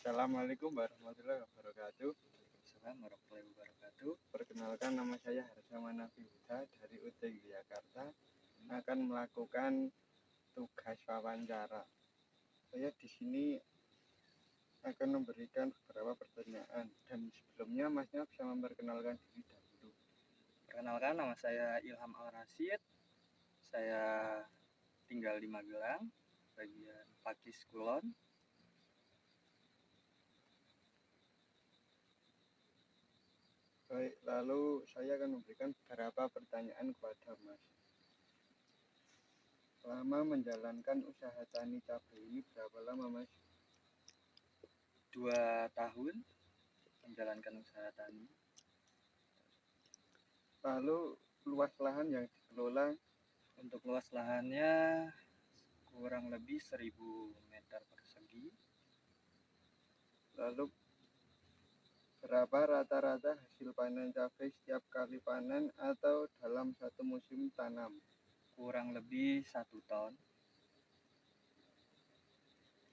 Assalamualaikum warahmatullahi wabarakatuh. Waalaikumsalam warahmatullahi wabarakatuh. Perkenalkan, nama saya Harsamana Huda dari UT Yogyakarta, akan melakukan tugas wawancara. Saya di sini akan memberikan beberapa pertanyaan, dan sebelumnya Masnya bisa memperkenalkan diri dahulu. Perkenalkan, nama saya Ilham Al-Rasyid. Saya tinggal di Magelang, bagian Pakis Kulon. Baik, lalu saya akan memberikan beberapa pertanyaan kepada Mas. Selama menjalankan usaha tani cabai ini berapa lama, Mas? 2 tahun menjalankan usaha tani. Lalu luas lahan yang dikelola? Untuk luas lahannya kurang lebih 1000 meter persegi. Lalu berapa rata-rata hasil panen cabai setiap kali panen atau dalam satu musim tanam? Kurang lebih 1 ton.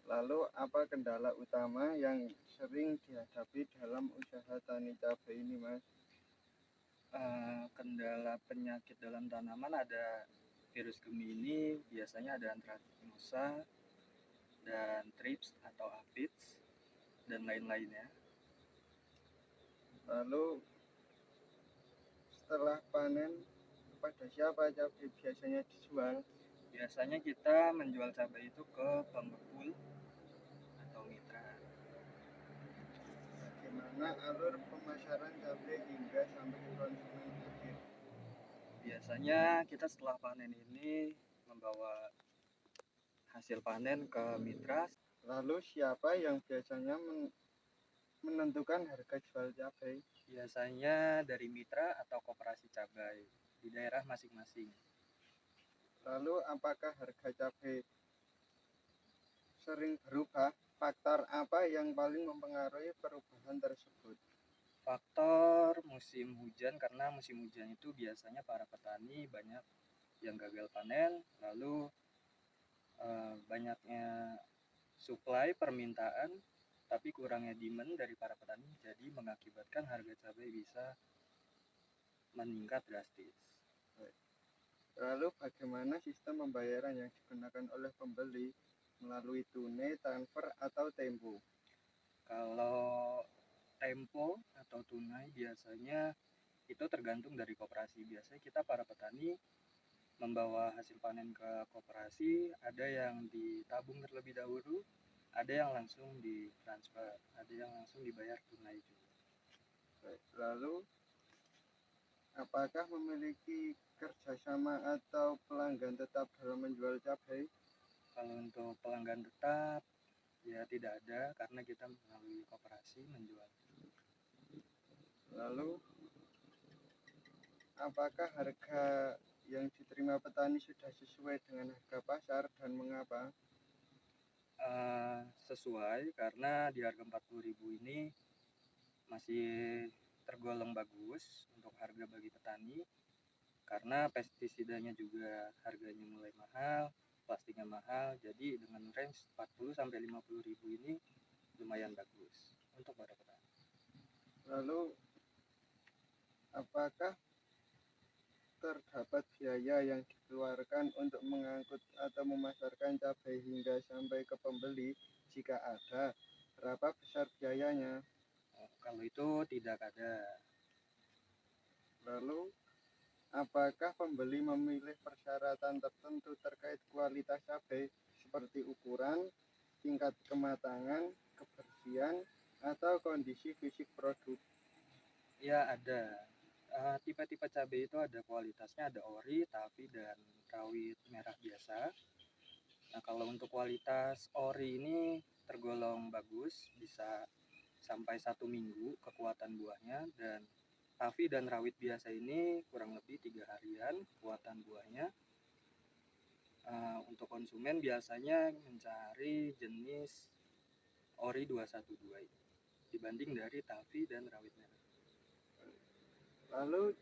Lalu apa kendala utama yang sering dihadapi dalam usaha tani cabai ini, Mas? Kendala penyakit dalam tanaman ada virus Gemini, biasanya ada antraknosa dan trips atau aphids dan lain-lainnya. Lalu setelah panen, pada siapa cabai biasanya dijual? Biasanya kita menjual cabai itu ke pengepul atau mitra. Bagaimana alur pemasaran cabai hingga sampai ke konsumen akhir? Biasanya kita setelah panen ini membawa hasil panen ke mitra. Lalu siapa yang biasanya menentukan harga jual cabai? Biasanya dari mitra atau koperasi cabai di daerah masing-masing. Lalu apakah harga cabai sering berubah? Faktor apa yang paling mempengaruhi perubahan tersebut? Faktor musim hujan, karena musim hujan itu biasanya para petani banyak yang gagal panen, lalu banyaknya supply permintaan tapi kurangnya demand dari para petani, jadi mengakibatkan harga cabai bisa meningkat drastis. Lalu bagaimana sistem pembayaran yang digunakan oleh pembeli, melalui tunai, transfer, atau tempo? Kalau tempo atau tunai biasanya itu tergantung dari koperasi. Biasanya kita para petani membawa hasil panen ke koperasi, ada yang ditabung terlebih dahulu, ada yang langsung ditransfer, ada yang langsung dibayar tunai juga. Lalu apakah memiliki kerjasama atau pelanggan tetap dalam menjual cabai? Kalau untuk pelanggan tetap ya tidak ada, karena kita melalui koperasi menjual. Lalu apakah harga yang diterima petani sudah sesuai dengan harga pasar dan mengapa? Sesuai, karena di harga 40.000 ini masih tergolong bagus untuk harga bagi petani, karena pestisidanya juga harganya mulai mahal, plastiknya mahal, jadi dengan range 40-50.000 ini lumayan bagus untuk para petani. Lalu apakah terdapat biaya yang dikeluarkan untuk mengangkut atau memasarkan cabai hingga sampai ke pembeli? Jika ada, berapa besar biayanya? Kalau itu tidak ada. Lalu apakah pembeli memilih persyaratan tertentu terkait kualitas cabai seperti ukuran, tingkat kematangan, kebersihan, atau kondisi fisik produk? Ya ada. Tipe-tipe cabai itu ada kualitasnya, ada ori, tavi, dan rawit merah biasa. Nah, kalau untuk kualitas ori ini tergolong bagus, bisa sampai 1 minggu kekuatan buahnya, dan tavi dan rawit biasa ini kurang lebih 3 harian kekuatan buahnya. Untuk konsumen biasanya mencari jenis ori 212 ini dibanding dari tavi dan rawit merah. Lalu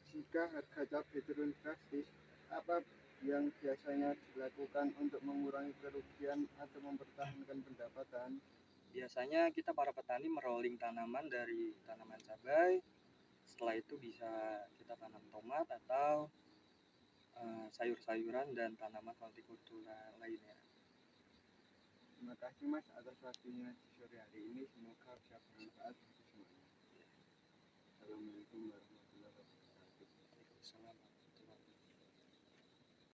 jika harga cabai turun drastis, apa yang biasanya dilakukan untuk mengurangi kerugian atau mempertahankan pendapatan? Biasanya kita para petani merolling tanaman dari tanaman cabai. Setelah itu bisa kita tanam tomat atau sayur-sayuran dan tanaman hortikultura lainnya. Terima kasih Mas atas waktunya di sore hari ini. Semoga bisa bermanfaat bagi semuanya.